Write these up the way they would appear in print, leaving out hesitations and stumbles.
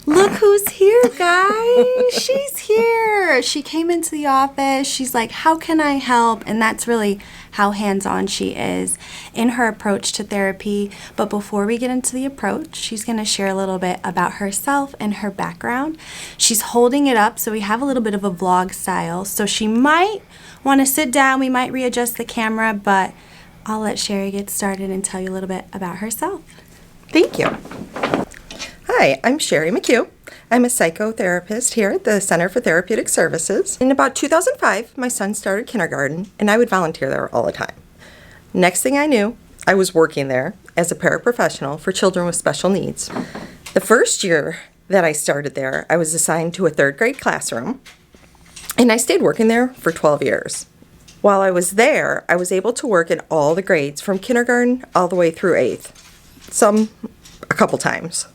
Look who's here, guys. She's here. She came into the office. She's like, how can I help? And that's really how hands-on she is in her approach to therapy. But before we get into the approach, she's going to share a little bit about herself and her background. She's holding it up, so we have a little bit of a vlog style. So she might want to sit down. We might readjust the camera, but I'll let Sherry get started and tell you a little bit about herself. Thank you. Hi, I'm Sherry McHugh. I'm a psychotherapist here at the Center for Therapeutic Services. In about 2005, my son started kindergarten, and I would volunteer there all the time. Next thing I knew, I was working there as a paraprofessional for children with special needs. The first year that I started there, I was assigned to a third grade classroom, and I stayed working there for 12 years. While I was there, I was able to work in all the grades from kindergarten all the way through 8th, a couple times.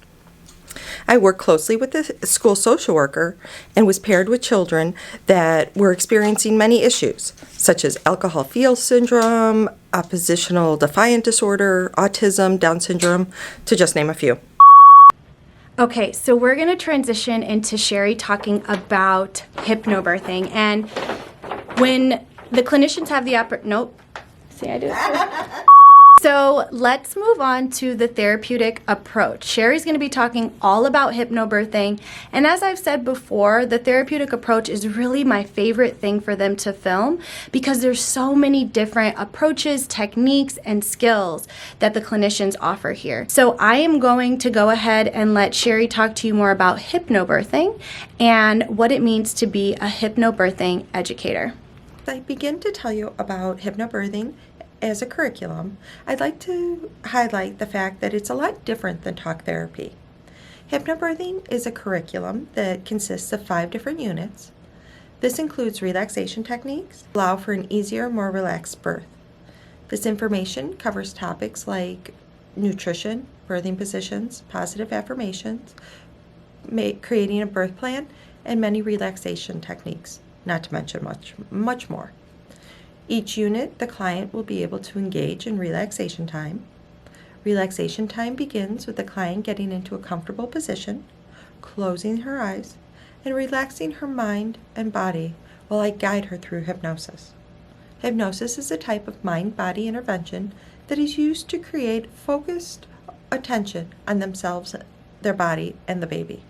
I worked closely with the school social worker and was paired with children that were experiencing many issues, such as alcohol feel syndrome, oppositional defiant disorder, autism, Down syndrome, to just name a few. Okay, so we're going to transition into Sherry talking about hypnobirthing. And when the clinicians have the nope. See, I do it. So let's move on to the therapeutic approach. Sherry's going to be talking all about hypnobirthing. And as I've said before, the therapeutic approach is really my favorite thing for them to film because there's so many different approaches, techniques, and skills that the clinicians offer here. So I am going to go ahead and let Sherry talk to you more about hypnobirthing and what it means to be a hypnobirthing educator. I begin to tell you about hypnobirthing as a curriculum, I'd like to highlight the fact that it's a lot different than talk therapy. Hypnobirthing is a curriculum that consists of 5 different units. This includes relaxation techniques, allow for an easier, more relaxed birth. This information covers topics like nutrition, birthing positions, positive affirmations, creating a birth plan, and many relaxation techniques, not to mention much more. Each unit, the client will be able to engage in relaxation time. Relaxation time begins with the client getting into a comfortable position, closing her eyes, and relaxing her mind and body while I guide her through hypnosis. Hypnosis is a type of mind-body intervention that is used to create focused attention on themselves, their body, and the baby.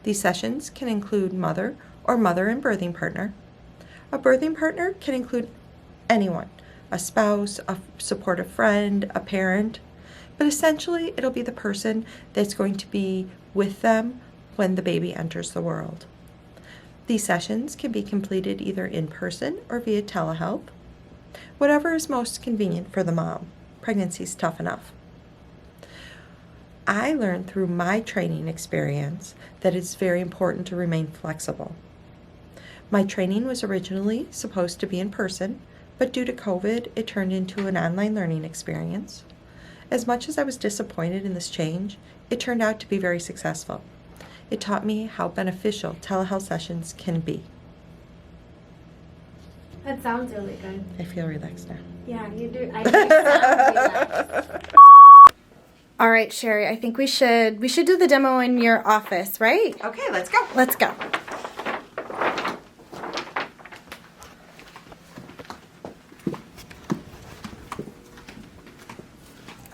These sessions can include mother or mother and birthing partner. A birthing partner can include anyone, a spouse, a supportive friend, a parent, but essentially it'll be the person that's going to be with them when the baby enters the world. These sessions can be completed either in person or via telehealth, whatever is most convenient for the mom. Pregnancy's tough enough. I learned through my training experience that it's very important to remain flexible. My training was originally supposed to be in person, but due to COVID, it turned into an online learning experience. As much as I was disappointed in this change, it turned out to be very successful. It taught me how beneficial telehealth sessions can be. That sounds really good. I feel relaxed now. Yeah, you do. I do sound relaxed. All right, Sherry, I think we should do the demo in your office, right? Okay, let's go. Let's go.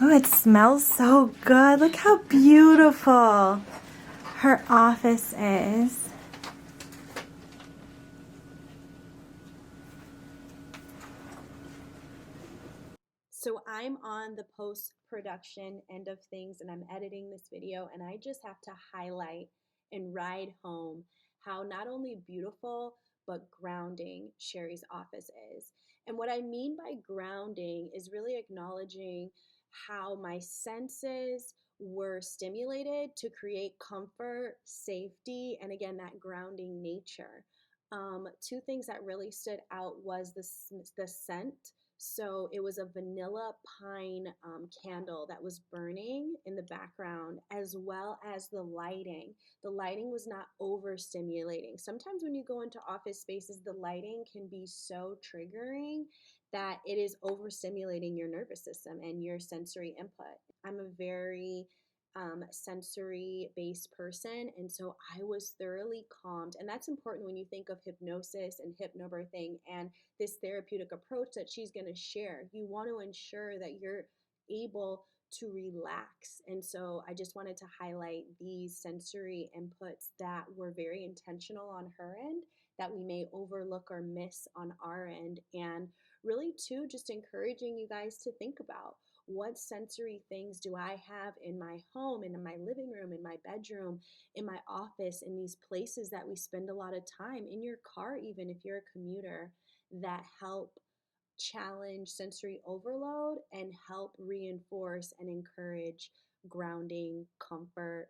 Oh, it smells so good. Look how beautiful her office is. So I'm on the post-production end of things and I'm editing this video and I just have to highlight and ride home how not only beautiful but grounding Sherry's office is. And what I mean by grounding is really acknowledging how my senses were stimulated to create comfort, safety, and again, that grounding nature. Two things that really stood out was the scent. So it was a vanilla pine candle that was burning in the background, as well as the lighting. The lighting was not overstimulating. Sometimes when you go into office spaces, the lighting can be so triggering that it is overstimulating your nervous system and your sensory input. I'm a very sensory based person. And so I was thoroughly calmed. And that's important when you think of hypnosis and hypnobirthing and this therapeutic approach that she's going to share. You want to ensure that you're able to relax. And so I just wanted to highlight these sensory inputs that were very intentional on her end that we may overlook or miss on our end. And really, too, just encouraging you guys to think about what sensory things do I have in my home, in my living room, in my bedroom, in my office, in these places that we spend a lot of time, in your car, even if you're a commuter, that help challenge sensory overload and help reinforce and encourage grounding, comfort,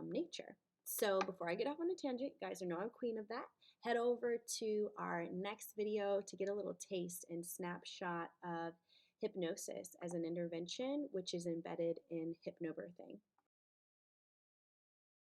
nature. So before I get off on a tangent, you guys know I'm queen of that. Head over to our next video to get a little taste and snapshot of hypnosis as an intervention, which is embedded in hypnobirthing.